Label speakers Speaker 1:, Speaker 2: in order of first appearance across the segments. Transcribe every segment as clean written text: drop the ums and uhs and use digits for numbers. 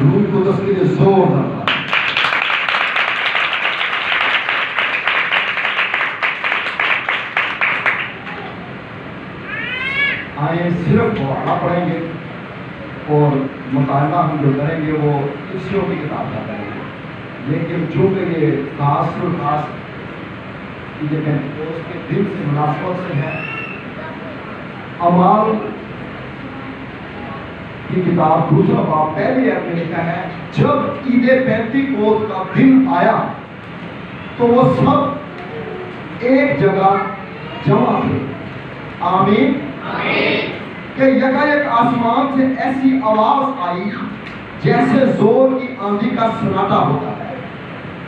Speaker 1: روح القدس کے لیے زوردار آئیں صرف وعدہ پڑھیں گے اور مطالعہ ہم جو کریں گے وہ افسیوں کی کتاب کا کریں گے، لیکن چونکہ یہ خاص اور خاص یہ پینتیکوست کے دن سے مناسبت سے ہے، اعمال کی کتاب دوسرا باب پہلے میں لکھا ہے جب عید پینتیکوست کا دن آیا تو وہ سب ایک جگہ جمع تھے۔ آمین کہ یکایک آسمان سے ایسی آواز آئی جیسے زور کی آندھی کا سناٹا ہوتا ہے،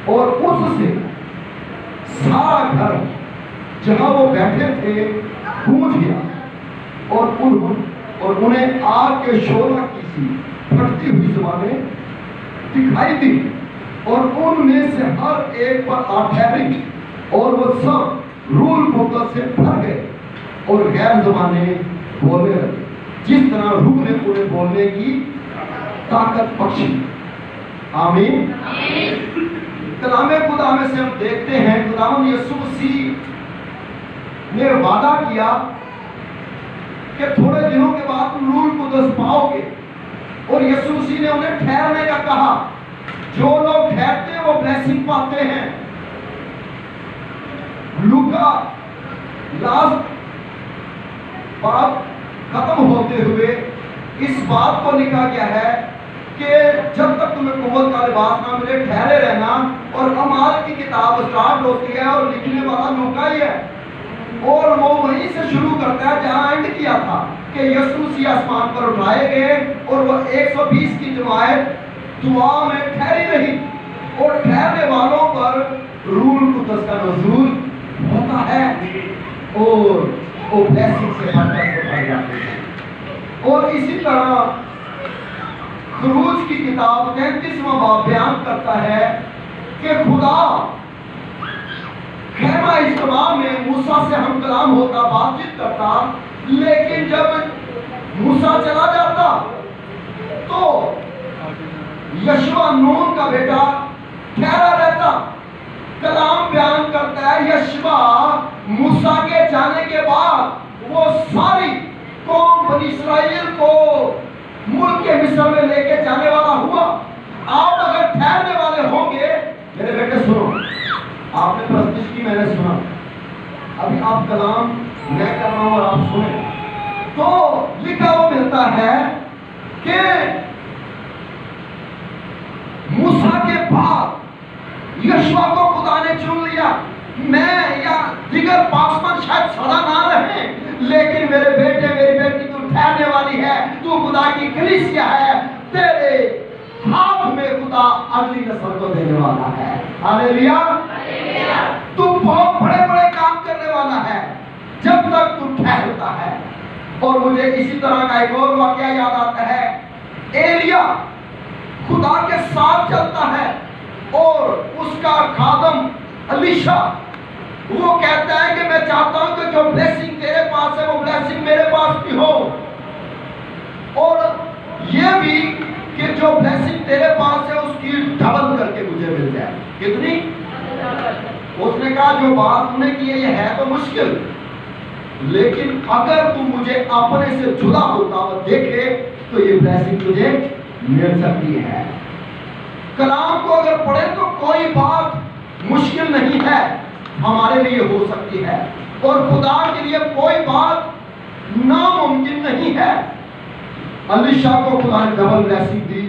Speaker 1: اور اس سے سارا گھر جہاں وہ بیٹھے تھے گونج گیا، اور انہیں آگ کے شعلہ کی سی پھٹتی ہوئی زبانیں دکھائی دی، اور ان میں سے ہر ایک پر آ ٹھہری، اور وہ سب روح القدس سے بھر گئے اور غیر زبانیں بولنے لگے جس طرح روح نے انہیں بولنے کی طاقت بخشی۔ آمین۔ کلام خدا میں سے ہم دیکھتے ہیں خداوند یسوع مسیح نے وعدہ کیا کہ تھوڑے دنوں کے بعد تم روح القدس پاؤ گے، اور یسوع مسیح نے انہیں ٹھہرنے کا کہا۔ جو لوگ ٹھہرتے ہیں وہ بلیسنگ پاتے ہیں۔ لوکا لاسٹ بات ختم ہوتے ہوئے اس بات کو لکھا گیا ہے کہ جب تک تمہیں قوت کا لباس نہ ملے ٹھہرے رہنا، اور اعمال کی کتاب اسٹارٹ ہوتی ہے اور لکھنے والا لوکا ہی ہے، اور وہ وہیں سے شروع کرتا ہے جہاں اینڈ کیا تھا کہ یسوع مسیح آسمان پر اٹھائے گئے، اور وہ 120 کی جماعت دعا میں ٹھہری رہی، اور ٹھہرنے والوں پر روح القدس کا نزول ہوتا ہے، اور وہ بلیسنگ سے بھر جاتے ہیں۔ اور اسی طرح خروج کی کتاب 33واں باب بیان کرتا ہے کہ خدا خیمہ اجتماع میں موسیٰ سے ہم کلام ہوتا، بات چیت کرتا، لیکن جب موسیٰ چلا جاتا تو یشوع نون کا بیٹا ٹھہرا رہتا۔ کلام بیان کرتا ہے یشوع موسیٰ کے جانے کے بعد وہ ساری قوم بنی اسرائیل کو ملک کے مصر میں لے کے جانے والا ہوا۔ آپ اگر ٹھہرنے والے ہوں گے، میرے بیٹے سنو، آپ نے پرستش کی، میں نے سنا، ابھی آپ کلام میں کر رہا ہوں اور آپ سنیں، تو لکھا وہ ملتا ہے کہ موسیٰ کے بعد یشوع کو خدا نے چن لیا۔ میں یا دیگر پاسمن شاید سدا نہ رہیں، لیکن میرے بیٹے میری بیٹی تو ٹھہرنے والی ہے، تو خدا کی کلیسیا ہے، تیرے ہاتھ میں خدا اگلی نسل کو دینے والا ہے۔ ہاللیلویا۔ تو بہت بڑے بڑے کام کرنے والا ہے جب تک تو ٹھہرتا ہے۔ اور مجھے اسی طرح کا ایک اور واقعہ یاد آتا ہے، ایلیا خدا کے ساتھ چلتا ہے، اور اس کا خادم الیشا وہ کہتا ہے کہ میں چاہتا ہوں کہ جو بلیسنگ تیرے پاس ہے وہ بلیسنگ میرے پاس بھی ہو، اور یہ بھی کہ جو بلیسنگ تیرے پاس ہے اس کی ڈبل کر کے مجھے مل جائے۔ کتنی؟ اس نے کہا جو بات تم نے کی ہے یہ ہے تو مشکل، لیکن اگر تم مجھے اپنے سے جدا ہوتا ہوا دیکھے تو یہ بلیسنگ تجھے مل سکتی ہے۔ کلام کو اگر پڑھے تو کوئی بات مشکل نہیں ہے، ہمارے لیے ہو سکتی ہے، اور خدا کے لیے کوئی بات ناممکن نہیں ہے۔ الیشا کو خدا نے ڈبل بلیسنگ دی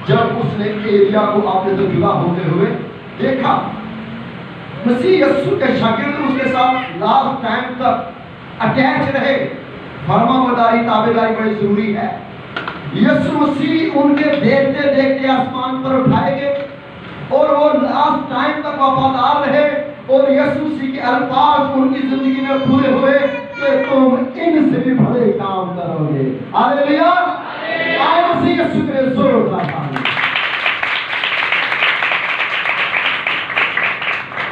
Speaker 1: جب اس نے ایلیا کو اپنے سے جدا ہوتے ہوئے دیکھا۔ مسیح یسوع کے شاگرد اس کے ساتھ لاسٹ ٹائم تک اٹیچ رہے۔ فرما برداری تابعداری بڑی ضروری ہے۔ یسوع مسیح ان کے دیکھتے دیکھتے آسمان پر اٹھائے گئے، اور وہ لاسٹ ٹائم تک وفادار رہے، اور یسوع مسیح کے الفاظ ان کی زندگی میں پورے ہوئے کہ تم ان سے بھی بڑے کام کرو گے۔ ہاللیلویا۔ آئے مسیح یسوع کے زور کا تھا۔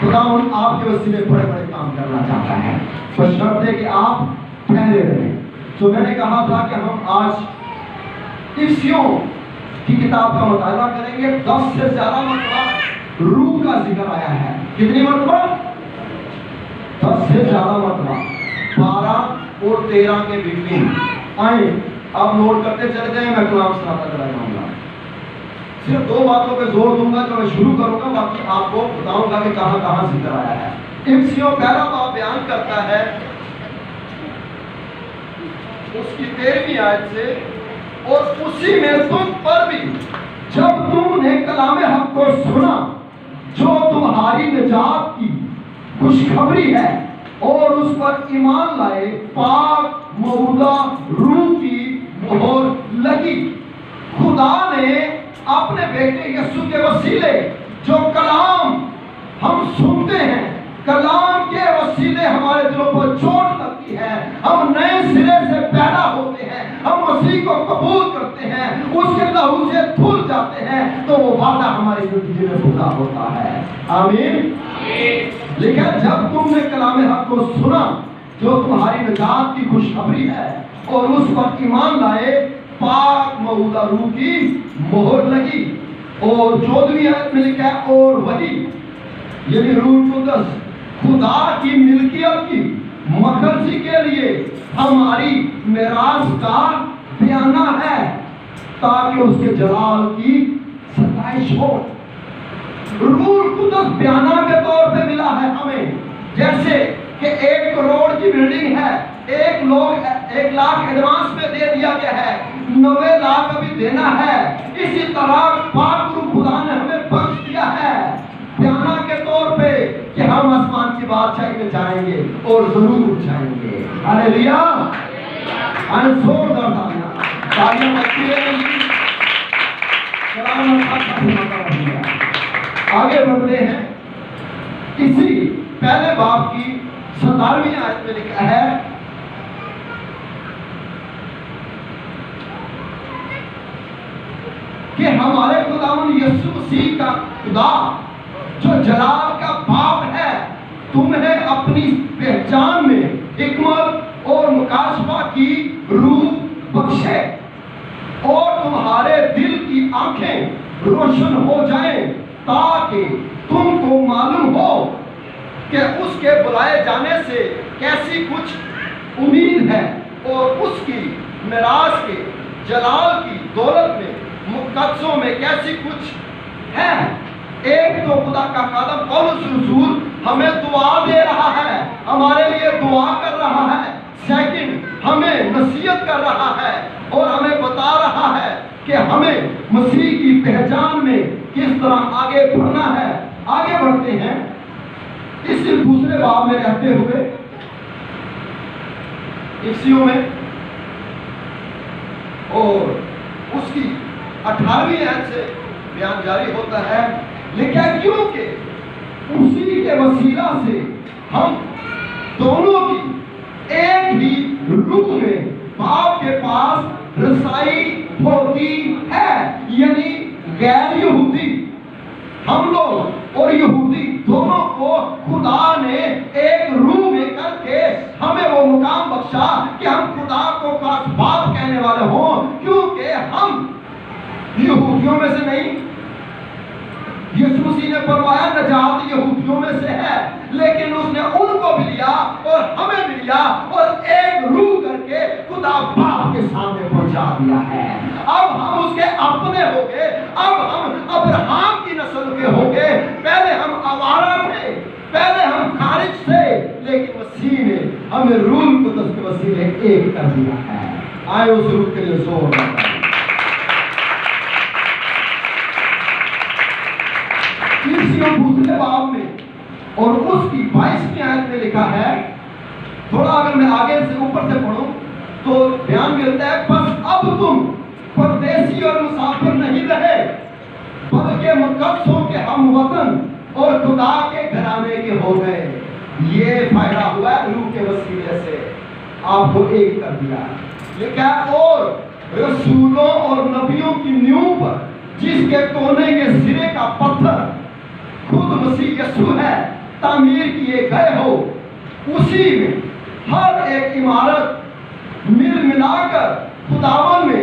Speaker 1: خدا آپ کے وسیلے بڑے بڑے کام کرنا چاہتا ہے، بشرط ہے کہ آپ ٹھہرے رہیں۔ تو میں نے کہا تھا کہ ہم آج افسیوں کی کتاب کا مطالعہ کریں گے 10 سے زیادہ مرتبہ روح کا ذکر آیا ہے. کتنی مرتبہ؟ 10 سے زیادہ مرتبہ. 12 اور 13 کے بٹوین. آئیں آپ نوٹ کرتے چلے جائیں, میں کلام سناتا چلا جاؤں گا. صرف 2 باتوں پہ زور دوں گا جو میں شروع کروں گا, باقی آپ کو بتاؤں گا کہ کہاں کہاں ذکر آیا ہے. افسیوں پہلا باب بیان کرتا ہے اس کی 13ویں آیت سے, اور اسی میں تم پر بھی جب تم نے کلام حق کو سنا جو تمہاری نجات کی خوشخبری ہے اور اس پر ایمان لائے, پاک موعودہ روح کی مہر لگی. خدا نے اپنے بیٹے یسوع کے وسیلے جو کلام ہم سنتے ہیں, کلام کے وسیلے ہمارے دلوں پر چوٹ لگتی ہے, ہم نئے سرے سے پیدا ہوتے ہیں, ہم مسیح کو قبول کرتے ہیں, اس کے لہو سے دھل جاتے ہیں, تو وہ وعدہ ہماری زندگی میں پورا ہوتا ہے. آمین. لیکن جب تم نے کلام حق کو سنا جو تمہاری نجات کی خوشخبری ہے اور اس پر ایمان لائے, پاک موعودہ روح کی مہر لگی. اور 14ویں آیت میں لکھا ہے, اور وہی یعنی روح القدس خدا کی ملکیت کی مخرجی کے لیے ہماری میراث کا بیانہ ہے, تاکہ اس کے جلال کی ستائش ہو. روح القدس بیانہ کے طور پہ ملا ہے ہمیں. جیسے کہ 1 کروڑ کی بلڈنگ ہے, 1 لاکھ ایڈوانس میں دے دیا گیا ہے, 90 لاکھ ابھی دینا ہے. اسی طرح پاک روح خدا نے ہمیں بخش دیا ہے بیانہ کے طور پہ کہ ہم آسمان کی بادشاہی میں جائیں گے اور ضرور جائیں گے. ہاللیلویا. انصور دردانیہ تالیاں بچی رہیں گی. آگے بڑھتے ہیں. اسی پہلے باب کی 17ویں آیت میں لکھا ہے, کہ ہمارے خداوند یسوع مسیح کا خدا جو جلال کا باپ ہے تمہیں اپنی پہچان میں حکمت اور مکاشفہ کی روح بخشے, اور تمہارے دل کی آنکھیں روشن ہو جائیں, تاکہ تم کو معلوم ہو کہ اس کے بلائے جانے سے کیسی کچھ امید ہے, اور اس کی میراث کے جلال کی دولت میں مقدسوں میں کیسی کچھ ہے. ایک تو خدا کا خادم پولس رسول ہمیں دعا دے رہا ہے, ہمارے لیے دعا کر رہا ہے. سیکنڈ, ہمیں نصیحت کر رہا ہے اور ہمیں بتا رہا ہے کہ ہمیں مسیح کی پہچان میں کس طرح آگے بڑھنا ہے. آگے بڑھتے ہیں. اس دوسرے باب میں رہتے ہوئے افسیوں میں, اور اس کی 18ویں آیت سے بیان جاری ہوتا ہے, لکھا کیونکہ اسی کے وسیلہ سے ہم دونوں کی ایک ہی روح میں باپ کے پاس رسائی ہوتی ہے. یعنی غیر یہودی ہم لوگ اور یہودی دونوں کو خدا نے ایک روح میں کر کے ہمیں وہ مقام بخشا کہ ہم خدا کو خاص باپ کہنے والے ہوں, کیونکہ ہم یہودیوں میں سے نہیں. یسوع مسیح نے فرمایا نجات یہودیوں میں سے ہے, لیکن اس نے ان کو بھی لیا اور ہمیں بھی لیا اور ایک روح کر کے خدا باپ کے سامنے پہنچا دیا ہے. اب ہم اس کے اپنے ہو گئے, اب ہم ابراہیم کی نسل کے ہو گئے. پہلے ہم آوارہ تھے, پہلے ہم خارج تھے, لیکن مسیح نے ہمیں روح القدس کے وسیلے ایک کر دیا ہے. آئے اس روح کے لیے زور لگائیں. دوسرے باب میں اور اس کی 22ویں آیت میں لکھا ہے, تھوڑا اگر میں آگے سے اوپر سے پڑھوں تو بیان ملتا ہے, بس اب تم پردیسی اور مسافر نہیں رہے, بلکہ مقدسوں کے ہم وطن اور خدا کے گھرانے کے ہو گئے. یہ فائدہ ہوا ہے روح کے وسیلے سے, آپ کو ایک کر دیا. لکھا ہے, اور رسولوں اور نبیوں کی نیو پر جس کے کونے کے سرے کا پتھر خود مسیح یسوع ہے تعمیر کیے گئے ہو, اسی میں ہر ایک عمارت مل ملا کر خداوند میں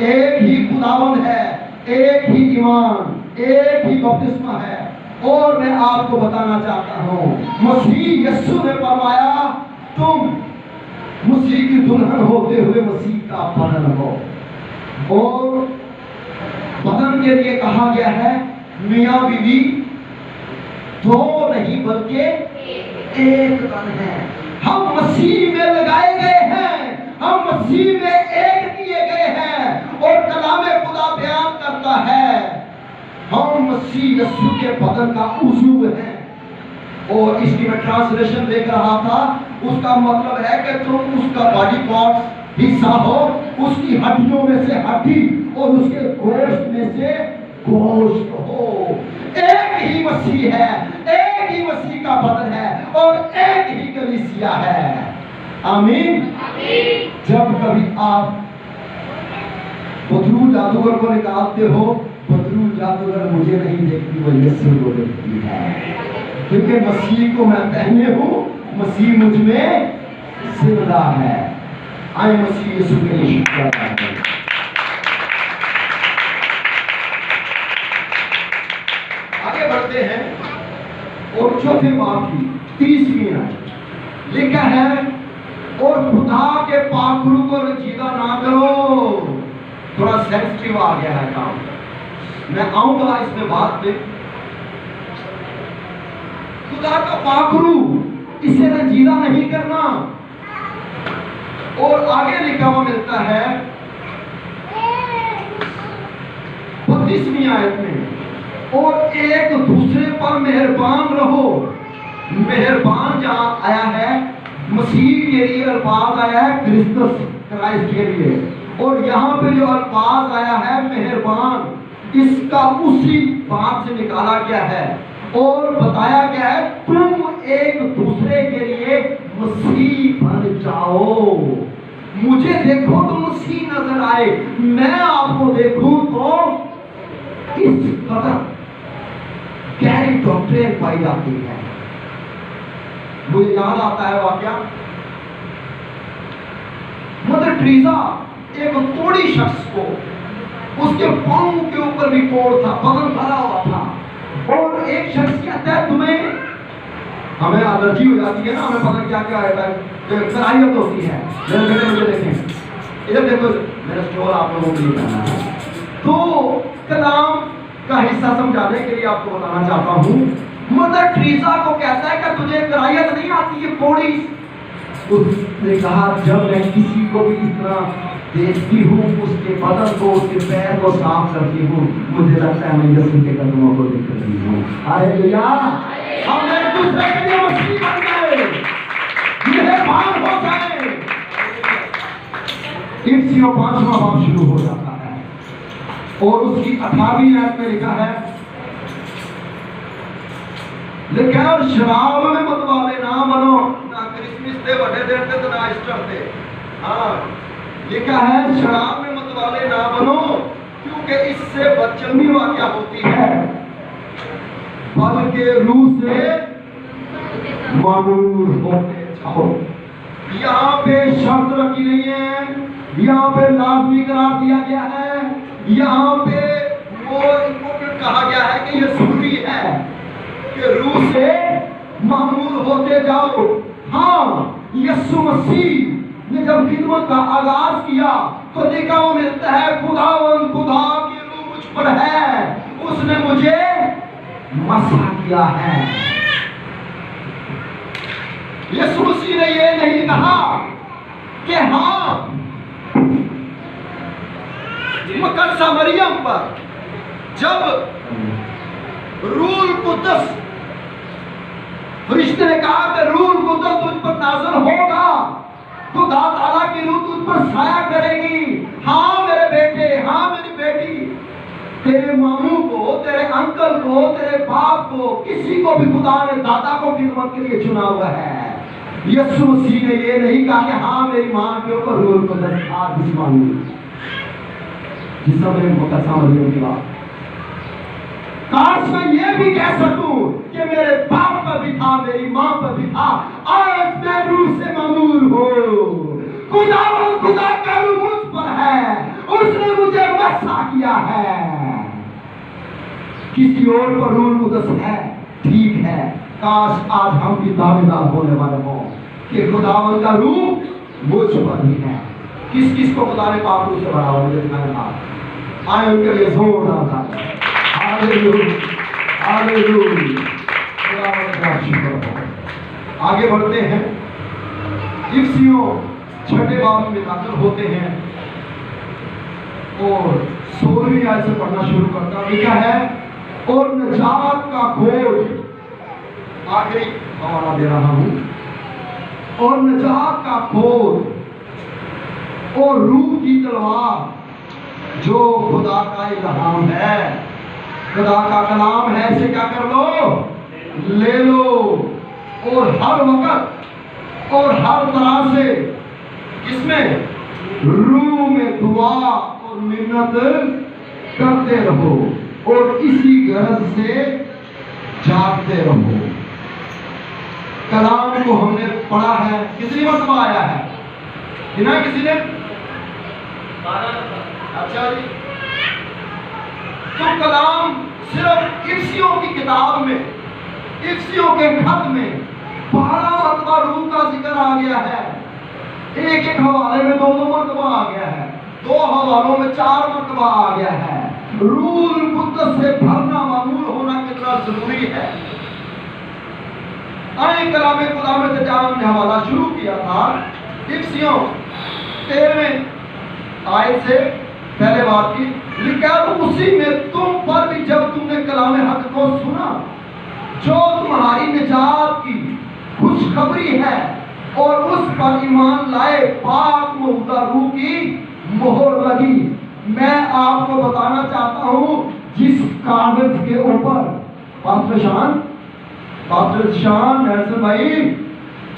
Speaker 1: ایک ہی خداوند ہے، ایک ہی ایمان، ایک ہی بپتسمہ ہے۔ اور میں آپ کو بتانا چاہتا ہوں، مسیح یسوع نے فرمایا تم مسیح کی دلہن ہوتے ہوئے مسیح کا بدن ہو، اور بدن کے لیے کہا گیا ہے میاں بیوی دو نہیں بلکہ ایک تن ہے۔ ہم مسیح میں لگائے گئے ہیں، ہم مسیح میں ایک کیے گئے ہیں، اور کلام خدا بیان کرتا ہے ہم مسیح یسوع کے بدن کا عضو ہیں۔ اور اس کی میں ٹرانسلیشن دیکھ رہا تھا، اس کا مطلب ہے کہ تم اس کا باڈی پارٹ حصہ ہو، اس کی ہڈیوں میں سے ہڈی اور اس کے گوشت میں سے گوشت ہو۔ ایک ہی مسیح ہے، ایک ہی مسیح کا بدن ہے، اور ایک ہی کلیسیا ہے۔ آمین۔ جب کبھی آپ بدرو جادوگر کو نکالتے ہو، بدرو جادوگر مجھے نہیں دیکھتی، وہ یسوع کو دیکھتی ہے، کیونکہ مسیح کو میں پہنے ہوں، مسیح مجھ میں زندہ ہے۔ آئے مسیح یسوع کے لیے شکریہ ادا کریں۔ آگے بڑھتے ہیں، اور چوتھے باب کی 30ویں آیت لکھا ہے اور خدا کے پاک روح کو رنجیدہ نہ کرو۔ تھوڑا سینسٹیو آ گیا ہے کام، میں آؤں گا اس میں بات میں۔ خدا کا پاک روح، اسے رنجیدہ نہیں کرنا۔ اور آگے لکھا ہوا ملتا ہے 32ویں آیت میں، اور ایک دوسرے پر مہربان رہو۔ مہربان جہاں آیا ہے مسیح کے لیے الفاظ آیا ہے کرائسٹ کے لیے، اور یہاں پہ جو الفاظ آیا ہے مہربان، اس کا اسی بات سے نکالا گیا ہے اور بتایا گیا ہے تم ایک دوسرے کے لیے مسیح بن جاؤ۔ مجھے دیکھو تو مسیح نظر آئے، میں آپ کو دیکھوں تو اس قدر گہری ڈاکٹرین پائی جاتی ہے۔ مجھے یاد آتا ہے واقعہ، مدر ٹریزا ایک کوڑی شخص کو، اس کے پاؤں کے اوپر بھی کوڑ تھا، بدن بھرا ہوا تھا، اور ایک شخص کہتا ہے تمہیں، ہمیں الرجی ہو جاتی ہے نا، ہمیں پتہ کیا کیا ہوتا ہے، کراہیت ہوتی ہے۔ میرے بیٹے مجھے دیکھیں، ادھر دیکھو، میرا اسٹور آپ لوگوں کے لیے کرنا ہے۔ تو کلام کا حصہ سمجھانے کے لیے آپ کو بتانا چاہتا ہوں، مدر ٹریزا کو کہتا ہے کہ تجھے کراہیت نہیں آتی ہے کوڑی؟ اس نے کہا جب میں کسی کو بھی اس طرح دیکھتی ہوں، اس کے بدن کو، اس کے پیر کو صاف کرتی ہوں، مجھے لگتا ہے میں یسوع کے قدموں کو دیکھ رہی ہوں۔ ہاللیلویا۔ ہم ایک دوسرے کے لیے مسیح بن گئے، مہربان ہو جائیں۔ افسیوں 5واں باب شروع ہو جاتا ہے، اور اس کی 18ویں آیت میں لکھا ہے اور شراب میں مت والے نہ بنو، نہ کرسمس دے بڑے دن تے نہ ایسٹر دے۔ ہاں لکھا ہے شراب میں مت والے نہ بنو، کیونکہ اس سے بدچلنی واقعہ ہوتی ہے، بلکہ روح سے معمور ہوتے جاؤ۔ یہاں پہ شرط رکھی نہیں ہے، یہاں پہ لازمی قرار دیا گیا ہے، یہاں پہ وہ امپورٹنٹ کہا گیا ہے کہ یہ ضروری ہے کہ روح سے معمور ہوتے جاؤ۔ ہاں یسوع مسیح نے جب خدمت کا آغاز کیا تو لکھا ہوا ملتا ہے خداوند خدا کی روح مجھ پر ہے، اس نے مجھے مسح کیا ہے۔ یسوع مسیح نے یہ نہیں کہا کہ ہاں مقدسہ مریم پر جب روح القدس، فرشتے نے کہا کہ روح القدس تجھ پر نازل ہوگا، خدا تعالیٰ کی روح تجھ پر سایہ کرے گی۔ ہاں میرے بیٹے، ہاں میری بیٹی، تیرے ماموں کو، تیرے انکل کو، تیرے باپ کو، کسی کو بھی خدا نے دادا کو خدمت کے لیے چنا ہوا ہے۔ یسوع مسیح نے یہ نہیں کہا کہ ہاں میری ماں کے اوپر روح القدس آسمان جس میں مقدسہ مریم کی بات، کاش میں یہ بھی کہہ سکوں کہ میرے باپ پر بھی تھا، میری ماں پر بھی تھا، آج میں روح سے معمور ہوں، خدا کا روح مجھ پر ہے، اس نے مجھے مسح کیا ہے. کسی اور پر روح القدس ہے، ٹھیک ہے، کاش آج ہم بھی دعوے دار ہونے والے ہوں کہ خداوند کا روح مجھ پر بھی ہے. کس کس کو خدا نے پاک روح سے بھرا ہوا مجھے دکھانے کا آئے ان کے لیے زور ڈالتا ہے. ہاللیلویا ہاللیلویا. خداوند کا شکر ہو. آگے بڑھتے ہیں. افسیوں 6 باب میں داخل ہوتے ہیں اور 16ویں آیت سے پڑھنا شروع کرتا. لکھا ہے اور نجات کا کھوج، آخری حوالہ دے رہا ہوں، اور نجات کا کھوج اور روح کی تلوار جو خدا کا الہام ہے، خدا کا کلام ہے، اسے کیا کر لو، لے لو، اور ہر وقت اور ہر طرح سے کس میں، روح میں دعا اور منت کرتے رہو اور اسی غرض سے جاگتے رہو. کلام کو ہم نے پڑھا ہے، کتنی مرتبہ آیا ہے؟ گنا کسی نے؟ اچھا جی. تو کلام صرف افسیوں کی کتاب میں، افسیوں کے خط میں 12 مرتبہ روح کا ذکر آ گیا ہے. ایک ایک حوالے میں 2 مرتبہ آ گیا ہے، 2 حوالوں میں 4 مرتبہ آ گیا ہے. روح القدس سے بھرنا، معمول ہونا کتنا ضروری ہے. آئے کلام خدا میں سے جہاں ہم نے حوالہ شروع کیا تھا افسیوں 13 آیت سے پہلے بات کی. لکھا اسی میں تم پر بھی جب تم نے کلام حق کو سنا جو تمہاری نجات کی خوشخبری ہے اور اس پر ایمان لائے، پاک مہدہ روح کی مہر لگی. میں آپ کو بتانا چاہتا ہوں جس کاغذ کے اوپر پاسٹر شان نیلسن بھائی،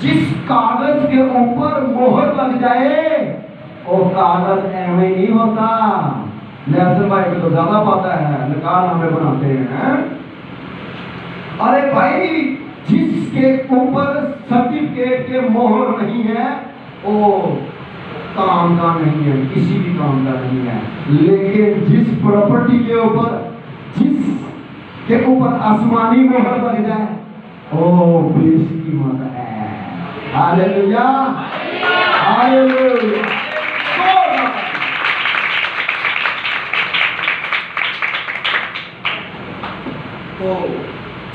Speaker 1: جس کاغذ کے اوپر مہر لگ جائے وہ کاغذ ایویں نہیں ہوتا. نیلسن بھائی کو تو زیادہ پتا ہے، نکال ہمیں بناتے ہیں. ارے بھائی جس کے اوپر سرٹیفکیٹ کے مہر نہیں ہے وہ کام کا نہیں ہے، کسی بھی کام کا نہیں ہے. لیکن جس پراپرٹی کے اوپر، جس کے اوپر آسمانی مہر لگ جائے وہ بیش قیمت ہے. ہاللیلویا ہاللیلویا. تو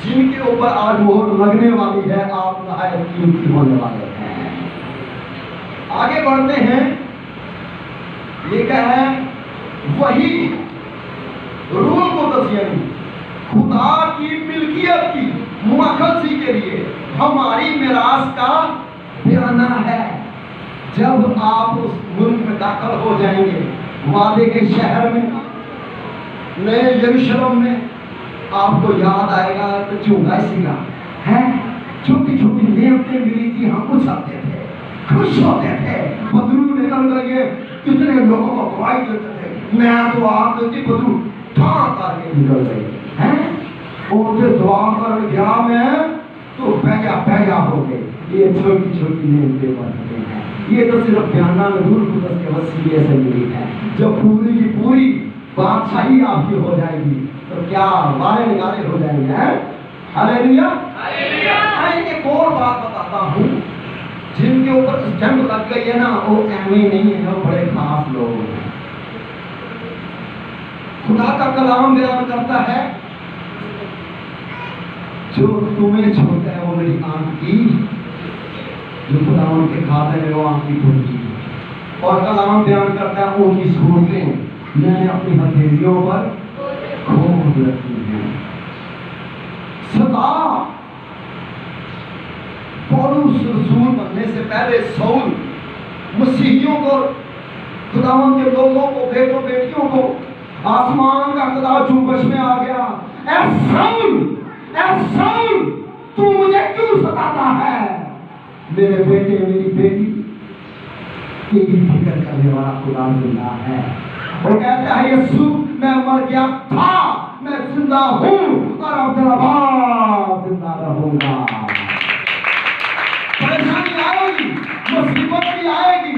Speaker 1: جن کے اوپر آج مہر لگنے والی ہے آپ نہایت قیمتی ہونے والے ہیں. آگے بڑھتے ہیں. یہ کیا ہے؟ وہی روح القدس یعنی خدا کی ملکیت کی مواخذی کے لیے ہماری میراث کا بیانہ ہے. جب آپ اس ملک میں داخل ہو جائیں گے، وعدے کے شہر میں، نئے یروشلم میں، آپ کو یاد آئے گا تو چونگا اسی کا ہے. چھوٹی چھوٹی نعمتیں ملی تھی، ہم اچھلتے تھے، خوش ہوتے تھے. بدرو نکل گئے، کتنے لوگوں کو گواہی دیتے تھے. میں تو آپ کی بدرو ٹھان کر کے نکل گئی ہے. اور جو دعا کر گیا میں تو بہیا ہو گئے. یہ چھوٹی چھوٹی نعمتیں بنتے ہیں. یہ تو صرف بیانہ میں روح القدس کے وسیلے سے ملی ہے. جب پوری کی پوری بادشاہی آپ کی ہو جائے گی تو کیا وارے نگارے ہو جائیں گے. ہاللیلویا ہاللیلویا. ایک اور بات بتاتا ہوں، جن کے اوپر جنگ لگ گئی ہے نا وہ ایویں نہیں ہے، وہ بڑے خاص لوگ ہیں. خدا کا کلام بیان کرتا ہے جو تمہیں چھوڑتا ہے وہ میری آنکھ کی، جو خدا ان کے کھاتے ہیں وہ آنکھ کی کھلی. اور کلام بیان کرتا ہے ان کی صورتیں میں نے اپنی ہتھیلیوں پر کھود رکھی ہیں. ستا پولس رسول بننے سے پہلے سول مسیحیوں کو، خداوند کے لوگوں کو، بیٹوں بیٹیوں کو آسمان کا خدا چوبش میں آ گیا. اے سول تو مجھے کیوں ستاتا ہے؟ میرے بیٹے میری بیٹی تیری فکر کرنے والا خدا زندہ ہے. وہ کہتا ہے یسوع میں مر گیا تھا، میں زندہ ہوں اور عبدالآباد زندہ رہوں گا. پریشانی آئے گی، مصیبت بھی آئے گی،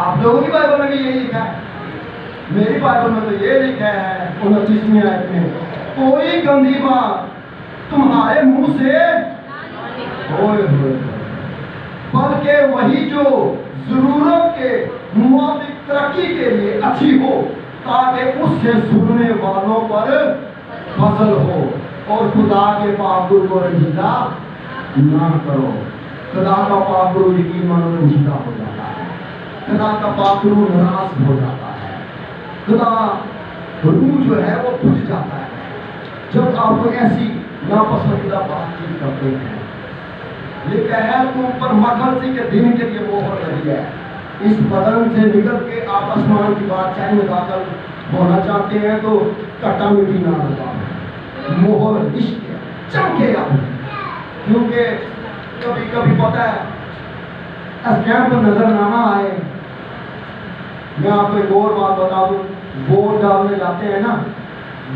Speaker 1: آپ لوگوں کی بائبل میں بھی یہی لکھا ہے، میری بائبل میں تو یہ لکھا ہے 29ویں آیت میں، کوئی گندی بات تمہارے منہ سے ہوئے بلکہ وہی جو ضرورت کے موافق ترقی کے لیے اچھی ہو، تاکہ اس سے سننے والوں پر فضل ہو، اور خدا کے پاک کو رنجیدہ نہ کرو۔ خدا کا پاک روح یقین مانو رنجیدہ ہو جاتا ہے، خدا کا پاک روح ناراض ہو جاتا ہے، خدا روح جو ہے وہ بجھ جاتا ہے جب آپ کو ایسی ناپسندیدہ بات چیت کرتے ہیں۔ لکھا ہے تم پر مغرضی کے دن کے لیے مہر لگی ہے، اس بدن سے نکل کے آپ آسمان کی بادشاہی میں داخل ہونا چاہتے ہیں تو کٹا مٹی نہ لگا، مہر عشق ہے، چمکے گا، کیونکہ کبھی کبھی پتہ ہے اسکیم پر نظر نہ آئے۔ میں آپ کو ایک اور بات بتا دوں، ووٹ ڈالنے جاتے ہیں نا،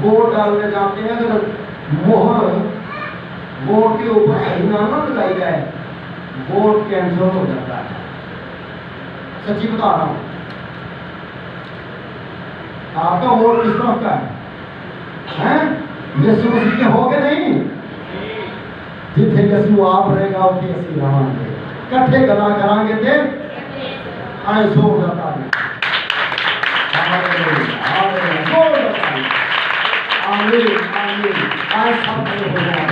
Speaker 1: ووٹ ڈالنے جاتے ہیں، اگر مہر ووٹ کے اوپر صحیح نہ لگائی جائے ووٹ کینسل ہو جاتا ہے۔ سچی بتا رہا ہوں، آپ کا ووٹ کس طرف کا ہے؟ یسوع مسیح کے ہو کے نہیں، جتنے یسوع آپ رہے گا اتنے اسی رہاں گے، کٹھے گلا کران گے تے آئے زور جاتا ہے، آمین آمین، آئے سب کھڑے ہو جائیں،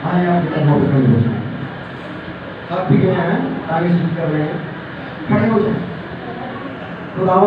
Speaker 1: آئے آپ کی طرف کھڑے ہو جائیں، آپ بھی گئے ہیں آگے سیٹ کر رہے ہیں، کھڑے ہو جائیں۔ خدا